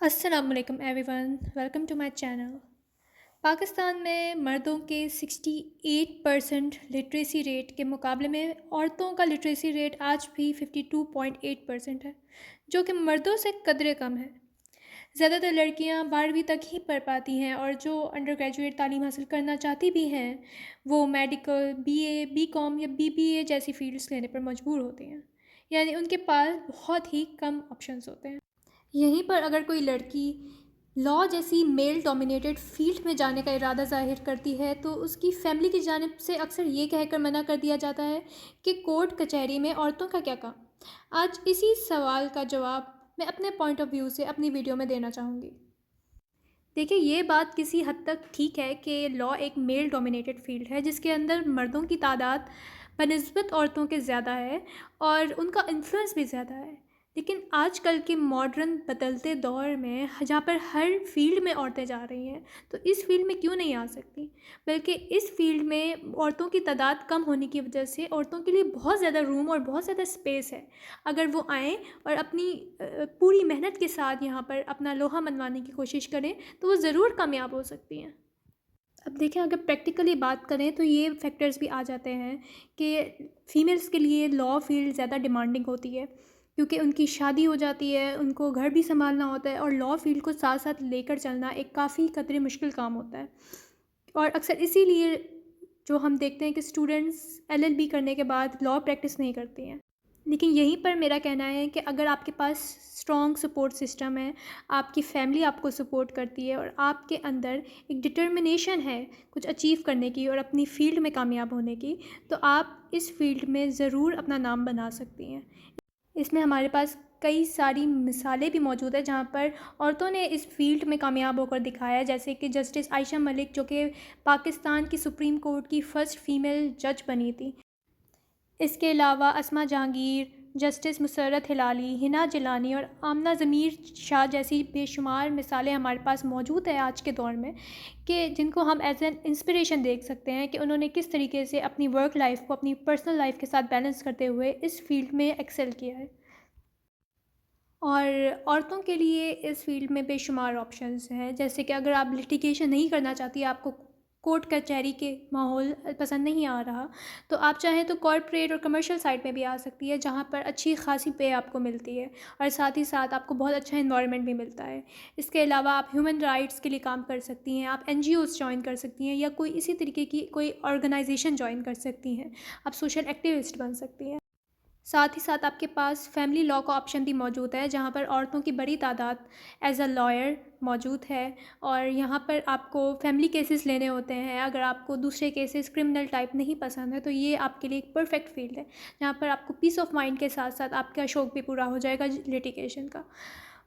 अस्सलामुअलैकुम everyone, welcome to my channel. Pakistan में मर्दों के 68% लिटरेसी रेट के मुकाबले में औरतों का लिटरेसी रेट आज भी 52.8% है, जो कि मर्दों से कदरे कम है। ज़्यादातर लड़कियां 12वीं तक ही पढ़ पाती हैं और जो अंडर ग्रेजुएट तालीम हासिल करना चाहती भी हैं वो मेडिकल, बीए, बीकॉम या बीबीए जैसी फील्ड्स लेने पर मजबूर होती हैं। यानी उनके पास बहुत ही कम ऑप्शंस होते हैं। यहीं पर अगर कोई लड़की लॉ जैसी मेल डोमिनेटेड फील्ड में जाने का इरादा ज़ाहिर करती है तो उसकी फैमिली की जानिब से अक्सर ये कहकर मना कर दिया जाता है कि कोर्ट कचहरी में औरतों का क्या काम। आज इसी सवाल का जवाब मैं अपने पॉइंट ऑफ व्यू से अपनी वीडियो में देना चाहूँगी। देखिए, ये बात किसी हद तक ठीक है कि लॉ एक मेल डोमिनेटेड फील्ड है जिसके अंदर मर्दों की तादाद बनिस्बत औरतों के ज़्यादा है और उनका इन्फ्लुएंस भी ज़्यादा है। लेकिन आजकल के मॉडर्न बदलते दौर में जहाँ पर हर फील्ड में औरतें जा रही हैं तो इस फील्ड में क्यों नहीं आ सकती, बल्कि इस फील्ड में औरतों की तादाद कम होने की वजह से औरतों के लिए बहुत ज़्यादा रूम और बहुत ज़्यादा स्पेस है। अगर वो आएँ और अपनी पूरी मेहनत के साथ यहाँ पर अपना लोहा मनवाने की कोशिश करें तो वो ज़रूर कामयाब हो सकती हैं। अब देखें, अगर प्रैक्टिकली बात करें तो ये फैक्टर्स भी आ जाते हैं कि फ़ीमेल्स के लिए लॉ फील्ड ज़्यादा डिमांडिंग होती है क्योंकि उनकी शादी हो जाती है, उनको घर भी संभालना होता है और लॉ फील्ड को साथ साथ लेकर चलना एक काफ़ी कदरे मुश्किल काम होता है। और अक्सर इसीलिए जो हम देखते हैं कि स्टूडेंट्स एलएलबी करने के बाद लॉ प्रैक्टिस नहीं करती हैं। लेकिन यहीं पर मेरा कहना है कि अगर आपके पास स्ट्रॉन्ग सपोर्ट सिस्टम है, आपकी फैमिली आपको सपोर्ट करती है और आपके अंदर एक डिटर्मिनेशन है कुछ अचीव करने की और अपनी फ़ील्ड में कामयाब होने की, तो आप इस फ़ील्ड में ज़रूर अपना नाम बना सकती हैं। इसमें हमारे पास कई सारी मिसालें भी मौजूद है जहाँ पर औरतों ने इस फील्ड में कामयाब होकर दिखाया है, जैसे कि जस्टिस आयशा मलिक जो कि पाकिस्तान की सुप्रीम कोर्ट की फ़र्स्ट फ़ीमेल जज बनी थी। इसके अलावा अस्मा जहांगीर, जस्टिस मुसर्रत हिलाली, हिना जिलानी और आमना ज़मीर शाह जैसी बेशुमार मिसालें हमारे पास मौजूद है आज के दौर में, कि जिनको हम एज एन इंस्पिरेशन देख सकते हैं कि उन्होंने किस तरीके से अपनी वर्क लाइफ को अपनी पर्सनल लाइफ के साथ बैलेंस करते हुए इस फील्ड में एक्सेल किया है। और औरतों के लिए इस फील्ड में बेशुमार ऑप्शंस हैं, जैसे कि अगर आप लिटिगेशन नहीं करना चाहती, आपको कोर्ट कचहरी के माहौल पसंद नहीं आ रहा, तो आप चाहें तो कॉर्पोरेट और कमर्शियल साइड में भी आ सकती है जहाँ पर अच्छी खासी पे आपको मिलती है और साथ ही साथ आपको बहुत अच्छा एनवायरनमेंट भी मिलता है। इसके अलावा आप ह्यूमन राइट्स के लिए काम कर सकती हैं, आप एनजीओज़ जॉइन कर सकती हैं या कोई इसी तरीके की कोई ऑर्गेनाइजेशन जॉइन कर सकती हैं, आप सोशल एक्टिविस्ट बन सकती हैं। साथ ही साथ आपके पास फैमिली लॉ का ऑप्शन भी मौजूद है जहाँ पर औरतों की बड़ी तादाद एज़ अ लॉयर मौजूद है और यहाँ पर आपको फैमिली केसेस लेने होते हैं। अगर आपको दूसरे केसेस क्रिमिनल टाइप नहीं पसंद है तो ये आपके लिए एक परफेक्ट फील्ड है जहाँ पर आपको पीस ऑफ माइंड के साथ साथ आपका शौक़ भी पूरा हो जाएगा लिटिगेशन का।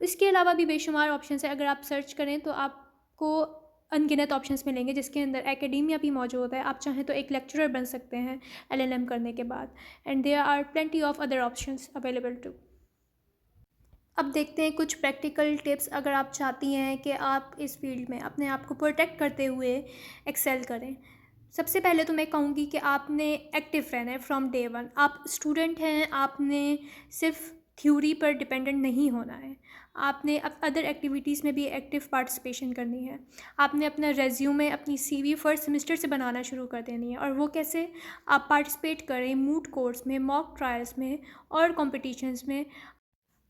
इसके अलावा भी बेशुमार ऑप्शंस है, अगर आप सर्च करें तो आपको अनगिनत ऑप्शंस मिलेंगे जिसके अंदर एकेडेमिया भी मौजूद है। आप चाहें तो एक लेक्चरर बन सकते हैं एलएलएम करने के बाद, and there are plenty of other options available too. अब देखते हैं कुछ प्रैक्टिकल टिप्स अगर आप चाहती हैं कि आप इस फील्ड में अपने आप को प्रोटेक्ट करते हुए एक्सेल करें। सबसे पहले तो मैं कहूँगी कि आपने एक्टिव रहना है फ्रॉम डे वन। आप स्टूडेंट हैं, आपने सिर्फ थ्योरी पर डिपेंडेंट नहीं होना है, आपने अदर एक्टिविटीज़ में भी एक्टिव पार्टिसिपेशन करनी है। आपने अपना रेज्यूमे, अपनी सीवी फर्स्ट सेमेस्टर से बनाना शुरू कर देनी है। और वो कैसे? आप पार्टिसिपेट करें मूट कोर्ट्स में, मॉक ट्रायल्स में और कॉम्पिटिशन्स में।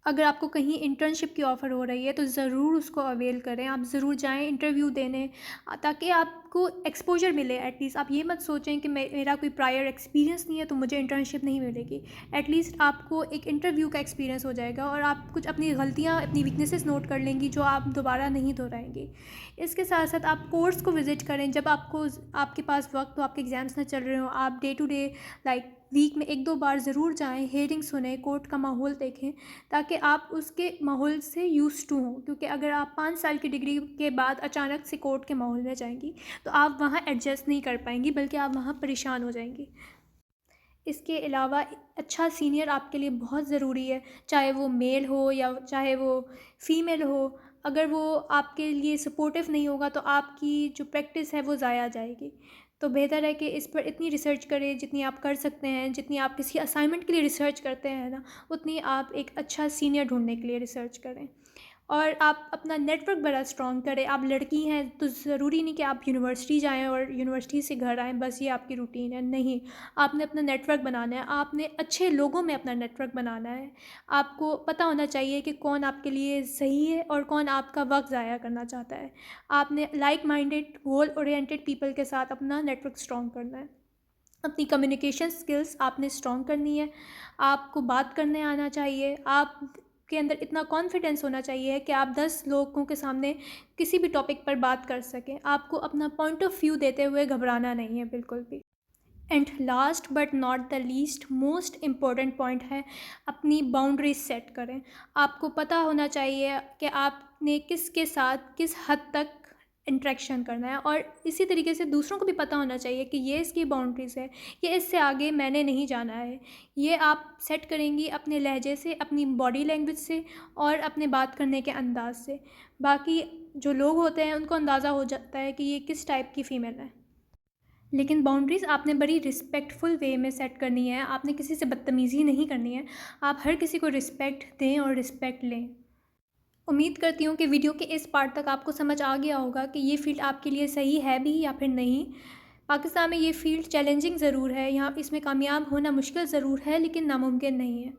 अगर आपको कहीं इंटर्नशिप की ऑफ़र हो रही है तो ज़रूर उसको अवेल करें, आप ज़रूर जाएँ इंटरव्यू देने, ताकि आपको एक्सपोजर मिले। एटलीस्ट आप ये मत सोचें कि मेरा कोई प्रायर एक्सपीरियंस नहीं है तो मुझे इंटर्नशिप नहीं मिलेगी। एटलीस्ट आपको एक इंटरव्यू का एक्सपीरियंस हो जाएगा और आप कुछ अपनी गलतियाँ, अपनी वीकनेसेस नोट कर लेंगी जो आप दोबारा नहीं दोहराएंगी। इसके साथ साथ आप कोर्स को विज़िट करें जब आपके पास वक्त हो, आपके एग्ज़ाम्स ना चल रहे हो, आप day to day like week में 1-2 बार ज़रूर जाएँ, हियरिंग सुनें, कोर्ट का माहौल देखें, ताकि आप उसके माहौल से यूज़्ड टू हों। क्योंकि अगर आप 5 साल की डिग्री के बाद अचानक से कोर्ट के माहौल में जाएँगी तो आप वहाँ एडजस्ट नहीं कर पाएँगी, बल्कि आप वहाँ परेशान हो जाएँगी। इसके अलावा अच्छा सीनियर आपके लिए बहुत ज़रूरी है, चाहे वो मेल हो या चाहे वो फ़ीमेल हो। अगर वो आपके लिए सपोर्टिव नहीं होगा तो आपकी जो प्रैक्टिस है वो ज़ाया जाएगी। तो बेहतर है कि इस पर इतनी रिसर्च करें जितनी आप कर सकते हैं, जितनी आप किसी असाइनमेंट के लिए रिसर्च करते हैं ना, उतनी आप एक अच्छा सीनियर ढूँढने के लिए रिसर्च करें। और आप अपना नेटवर्क बड़ा स्ट्रॉन्ग करें। आप लड़की हैं तो ज़रूरी नहीं कि आप यूनिवर्सिटी जाएँ और यूनिवर्सिटी से घर आएँ, बस ये आपकी रूटीन है, नहीं। आपने अपना नेटवर्क बनाना है, आपने अच्छे लोगों में अपना नेटवर्क बनाना है। आपको पता होना चाहिए कि कौन आपके लिए सही है और कौन आपका वक़्त ज़ाया करना चाहता है। आपने like minded, goal oriented people के साथ अपना नेटवर्क स्ट्रॉन्ग करना है। अपनी कम्युनिकेशन स्किल्स आपने स्ट्रॉन्ग करनी है। आपको बात करने आना चाहिए। आपके अंदर इतना कॉन्फिडेंस होना चाहिए कि आप 10 लोगों के सामने किसी भी टॉपिक पर बात कर सकें। आपको अपना पॉइंट ऑफ व्यू देते हुए घबराना नहीं है बिल्कुल भी। And last but not the least most important point है, अपनी बाउंड्रीज सेट करें। आपको पता होना चाहिए कि आपने किसके साथ किस हद तक इंटरेक्शन करना है, और इसी तरीके से दूसरों को भी पता होना चाहिए कि ये इसकी बाउंड्रीज़ है, ये इससे आगे मैंने नहीं जाना है। ये आप सेट करेंगी अपने लहजे से, अपनी बॉडी लैंग्वेज से और अपने बात करने के अंदाज से। बाकी जो लोग होते हैं उनको अंदाज़ा हो जाता है कि ये किस टाइप की फ़ीमेल है। लेकिन बाउंड्रीज़ आपने बड़ी रिस्पेक्टफुल वे में सेट करनी है। आपने किसी से बदतमीज़ी नहीं करनी है। आप हर किसी को रिस्पेक्ट दें और रिस्पेक्ट लें। उम्मीद करती हूँ कि वीडियो के इस पार्ट तक आपको समझ आ गया होगा कि ये फ़ील्ड आपके लिए सही है भी या फिर नहीं। पाकिस्तान में ये फ़ील्ड चैलेंजिंग ज़रूर है, यहाँ इसमें कामयाब होना मुश्किल ज़रूर है, लेकिन नामुमकिन नहीं है।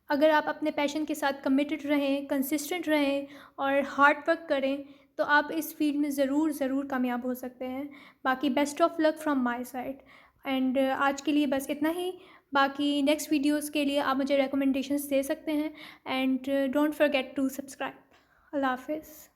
अगर आप अपने पैशन के साथ कमिटेड रहें, कंसिस्टेंट रहें और हार्ड वर्क करें, तो आप इस फील्ड में ज़रूर कामयाब हो सकते हैं। बाकी best of luck from my side. And आज के लिए बस इतना ही। बाकी नेक्स्ट वीडियोस के लिए आप मुझे रिकमेंडेशंस दे सकते हैं। And don't forget to subscribe. अल्लाह हाफ़िज़।